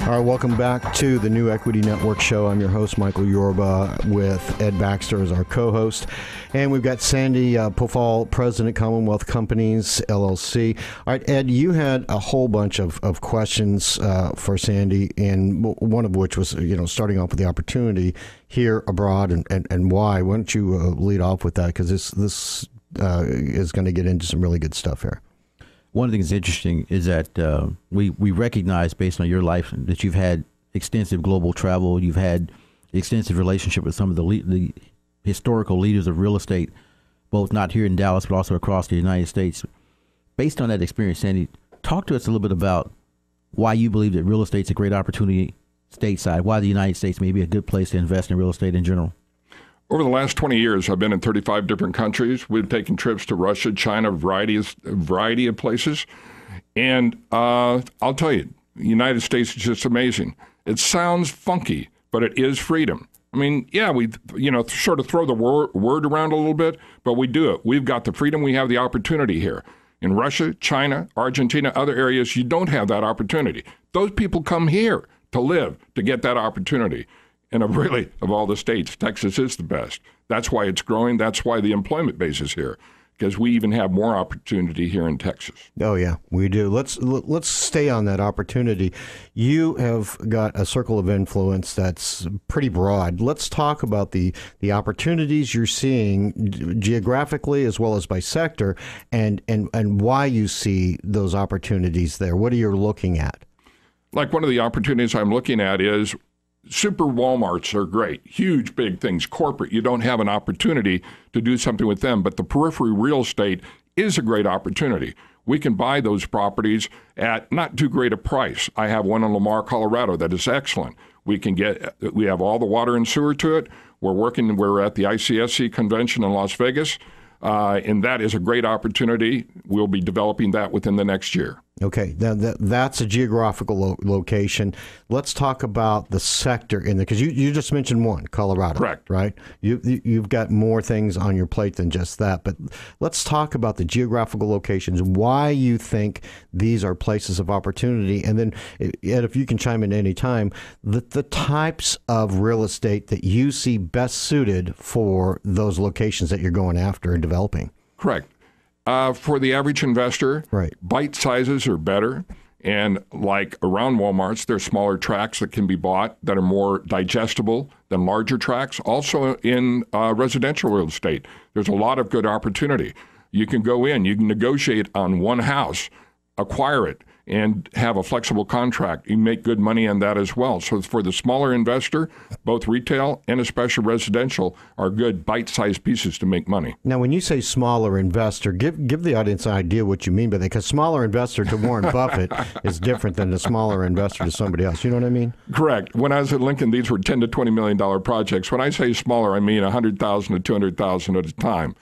All right, welcome back to the New Equity Network show. I'm your host, Michael Yorba, with Ed Baxter as our co-host. And we've got Sandy Pofahl, President, Commonwealth Companies, LLC. All right, Ed, you had a whole bunch of questions for Sandy, and one of which was, starting off with the opportunity here abroad and why. Why don't you lead off with that? Because this is going to get into some really good stuff here. One of the things that's interesting is that we recognize, based on your life, that you've had extensive global travel. You've had extensive relationship with some of the historical leaders of real estate, both not here in Dallas, but also across the United States. Based on that experience, Sandy, talk to us a little bit about why you believe that real estate's a great opportunity stateside, why the United States may be a good place to invest in real estate in general. Over the last 20 years, I've been in 35 different countries. We've taken trips to Russia, China, a variety of places. And I'll tell you, the United States is just amazing. It sounds funky, but it is freedom. I mean, yeah, we sort of throw the word around a little bit, but we do it. We've got the freedom. We have the opportunity here. In Russia, China, Argentina, other areas, you don't have that opportunity. Those people come here to live, to get that opportunity. And of all the states, Texas is the best. That's why it's growing. That's why the employment base is here, because we even have more opportunity here in Texas. Oh, yeah, we do. Let's stay on that opportunity. You have got a circle of influence that's pretty broad. Let's talk about the opportunities you're seeing geographically as well as by sector, and why you see those opportunities there. What are you looking at? Like, one of the opportunities I'm looking at is super Walmarts are great, huge, big things, corporate. You don't have an opportunity to do something with them, but the periphery real estate is a great opportunity. We can buy those properties at not too great a price. I have one in Lamar, Colorado that is excellent. We have all the water and sewer to it. We're at the ICSC convention in Las Vegas, and that is a great opportunity. We'll be developing that within the next year. Okay, that's a geographical location. Let's talk about the sector in there, because you just mentioned one, Colorado. Correct. Right? You've got more things on your plate than just that. But let's talk about the geographical locations, why you think these are places of opportunity. And then, Ed, if you can chime in any time, the types of real estate that you see best suited for those locations that you're going after and developing. Correct. For the average investor, right, bite sizes are better. And like around Walmarts, there's smaller tracts that can be bought that are more digestible than larger tracts. Also in residential real estate, there's a lot of good opportunity. You can go in, you can negotiate on one house, acquire it, and have a flexible contract. You make good money on that as well. So for the smaller investor, both retail and especially residential are good bite-sized pieces to make money. Now, when you say smaller investor, give the audience an idea what you mean by that, because smaller investor to Warren Buffett is different than a smaller investor to somebody else. You know what I mean? Correct. When I was at Lincoln, these were $10 to $20 million projects. When I say smaller, I mean $100,000 to $200,000 at a time.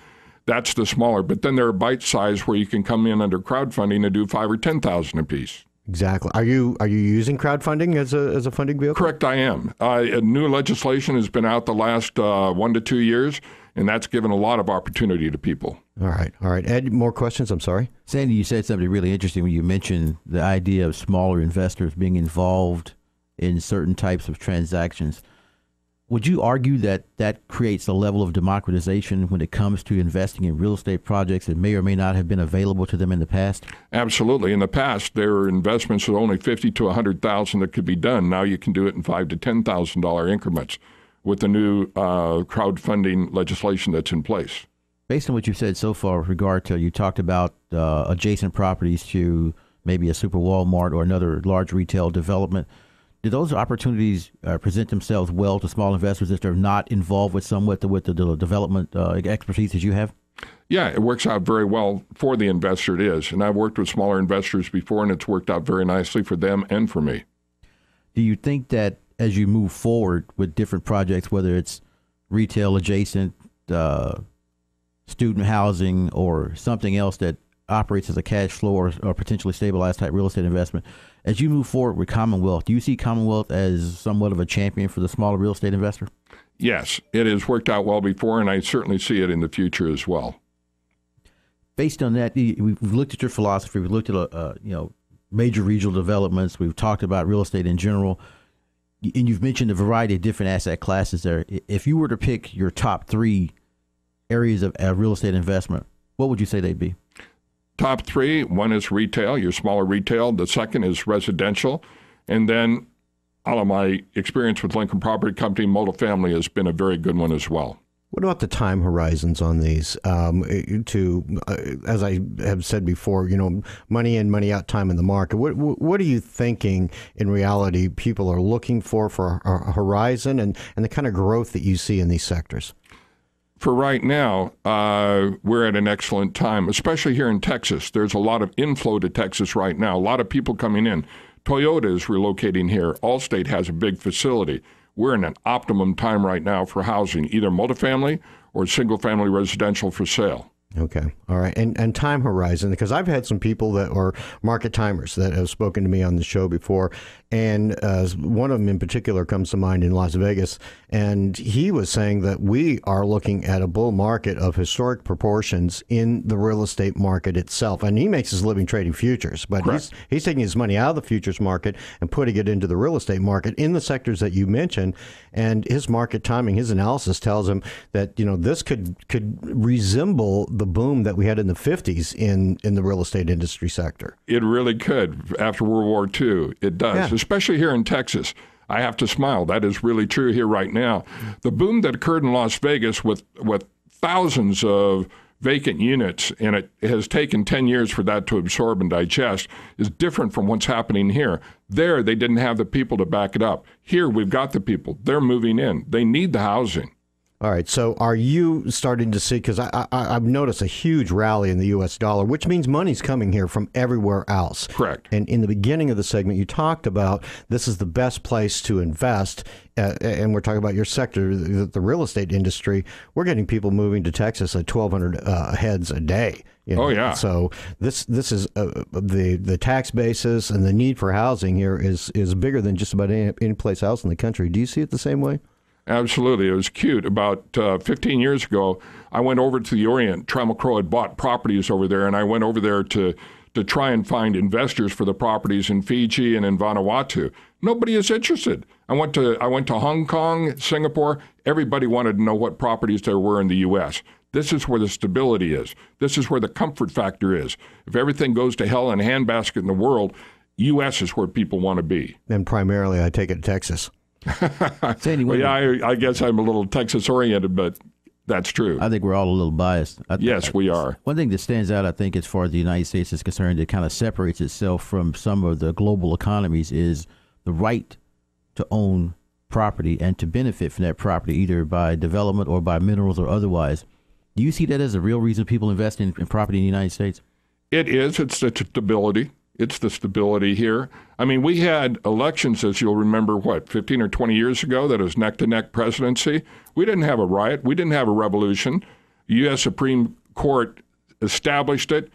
That's the smaller. But then there are bite size where you can come in under crowdfunding and do $5,000 or $10,000 a piece. Exactly. Are you using crowdfunding as a funding vehicle? Correct, I am. New legislation has been out the last 1 to 2 years, and that's given a lot of opportunity to people. All right. Ed, more questions? I'm sorry. Sandy, you said something really interesting when you mentioned the idea of smaller investors being involved in certain types of transactions. Would you argue that that creates a level of democratization when it comes to investing in real estate projects that may or may not have been available to them in the past? Absolutely. In the past, there were investments with only $50,000 to $100,000 that could be done. Now you can do it in $5,000 to $10,000 increments with the new crowdfunding legislation that's in place. Based on what you've said so far with regard to, you talked about adjacent properties to maybe a super Walmart or another large retail development. Do those opportunities present themselves well to small investors if they're not involved with the development expertise that you have? Yeah, it works out very well for the investor, it is. And I've worked with smaller investors before, and it's worked out very nicely for them and for me. Do you think that as you move forward with different projects, whether it's retail adjacent, student housing, or something else that operates as a cash flow or potentially stabilized type real estate investment, as you move forward with Commonwealth, do you see Commonwealth as somewhat of a champion for the smaller real estate investor? Yes, it has worked out well before, and I certainly see it in the future as well. Based on that, we've looked at your philosophy. We've looked at major regional developments. We've talked about real estate in general. And you've mentioned a variety of different asset classes there. If you were to pick your top 3 areas of real estate investment, what would you say they'd be? Top 3, one is retail, your smaller retail. The second is residential. And then out of my experience with Lincoln Property Company, multifamily has been a very good one as well. What about the time horizons on these? As I have said before, money in, money out time in the market. What are you thinking in reality people are looking for a horizon and the kind of growth that you see in these sectors? For right now, we're at an excellent time, especially here in Texas. There's a lot of inflow to Texas right now, a lot of people coming in. Toyota is relocating here. Allstate has a big facility. We're in an optimum time right now for housing, either multifamily or single-family residential for sale. Okay. All right. And time horizon, because I've had some people that are market timers that have spoken to me on the show before. And one of them in particular comes to mind in Las Vegas. And he was saying that we are looking at a bull market of historic proportions in the real estate market itself. And he makes his living trading futures, but he's taking his money out of the futures market and putting it into the real estate market in the sectors that you mentioned. And his market timing, his analysis tells him that, this could resemble the boom that we had in the 50s in the real estate industry sector. It really could. After World War II, it does, especially here in Texas. I have to smile. That is really true here right now. The boom that occurred in Las Vegas with thousands of vacant units, and it has taken 10 years for that to absorb and digest, is different from what's happening here. There, they didn't have the people to back it up. Here, we've got the people. They're moving in. They need the housing. All right. So are you starting to see, because I've noticed a huge rally in the U.S. dollar, which means money's coming here from everywhere else. Correct. And in the beginning of the segment, you talked about this is the best place to invest. And we're talking about your sector, the real estate industry. We're getting people moving to Texas at 1,200 heads a day. Oh, yeah. So this is the tax basis and the need for housing here is bigger than just about any place else in the country. Do you see it the same way? Absolutely. It was cute. About 15 years ago, I went over to the Orient. Trammell Crow had bought properties over there, and I went over there to try and find investors for the properties in Fiji and in Vanuatu. Nobody is interested. I went to Hong Kong, Singapore. Everybody wanted to know what properties there were in the U.S. This is where the stability is. This is where the comfort factor is. If everything goes to hell in a handbasket in the world, U.S. is where people want to be. And primarily, I take it Texas. Sandy, well, yeah, I guess I'm a little Texas-oriented, but that's true. I think we're all a little biased. Yes, we are. One thing that stands out, I think, as far as the United States is concerned, that kind of separates itself from some of the global economies is the right to own property and to benefit from that property, either by development or by minerals or otherwise. Do you see that as a real reason people invest in property in the United States? It is. It's the stability. It's the stability here. I mean, we had elections, as you'll remember, 15 or 20 years ago, that was neck-to-neck presidency. We didn't have a riot. We didn't have a revolution. The U.S. Supreme Court established it.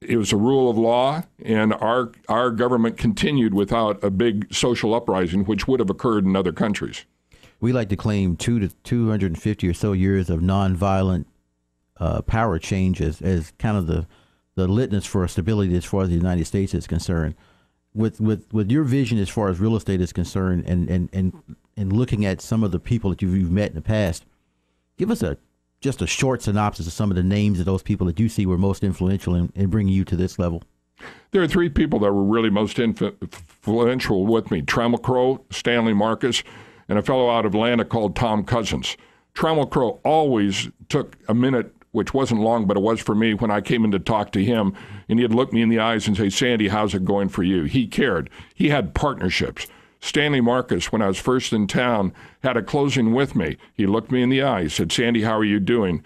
It was a rule of law, and our government continued without a big social uprising, which would have occurred in other countries. We like to claim 250 or so years of nonviolent power change as kind of the litmus for stability as far as the United States is concerned. With your vision as far as real estate is concerned, and looking at some of the people that you've met in the past, give us just a short synopsis of some of the names of those people that you see were most influential in bringing you to this level. There are 3 people that were really most influential with me: Trammell Crow, Stanley Marcus, and a fellow out of Atlanta called Tom Cousins. Trammell Crow always took a minute, which wasn't long, but it was for me, when I came in to talk to him, and he'd look me in the eyes and say, "Sandy, how's it going for you?" He cared. He had partnerships. Stanley Marcus, when I was first in town, had a closing with me. He looked me in the eye, said, "Sandy, how are you doing?"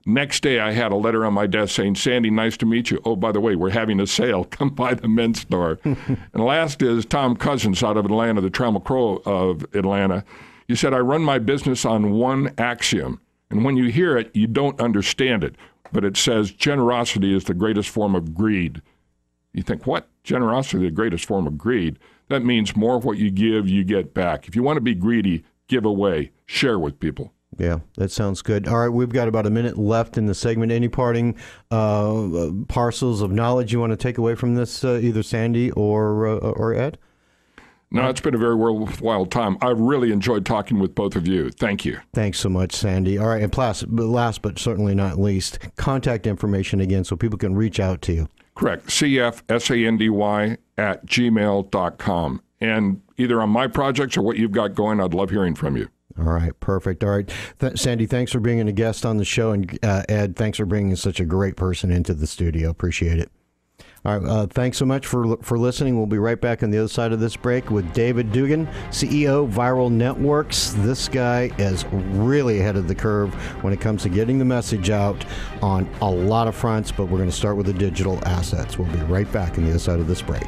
Next day, I had a letter on my desk saying, "Sandy, nice to meet you. Oh, by the way, we're having a sale. Come by the men's store." And last is Tom Cousins out of Atlanta, the Trammell Crow of Atlanta. He said, "I run my business on one axiom. And when you hear it, you don't understand it. But it says generosity is the greatest form of greed." You think, what? Generosity is the greatest form of greed? That means more what you give, you get back. If you want to be greedy, give away, share with people. Yeah, that sounds good. All right, we've got about a minute left in the segment. Any parting parcels of knowledge you want to take away from this, either Sandy or Ed? No, it's been a very worthwhile time. I really enjoyed talking with both of you. Thank you. Thanks so much, Sandy. All right, and last but certainly not least, contact information again so people can reach out to you. Correct. cfsandy@gmail.com. And either on my projects or what you've got going, I'd love hearing from you. All right, perfect. All right, Sandy, thanks for being a guest on the show, and Ed, thanks for bringing such a great person into the studio. Appreciate it. All right, thanks so much for listening. We'll be right back on the other side of this break with David Dugan, CEO, Viral Networks. This guy is really ahead of the curve when it comes to getting the message out on a lot of fronts, but we're going to start with the digital assets. We'll be right back on the other side of this break.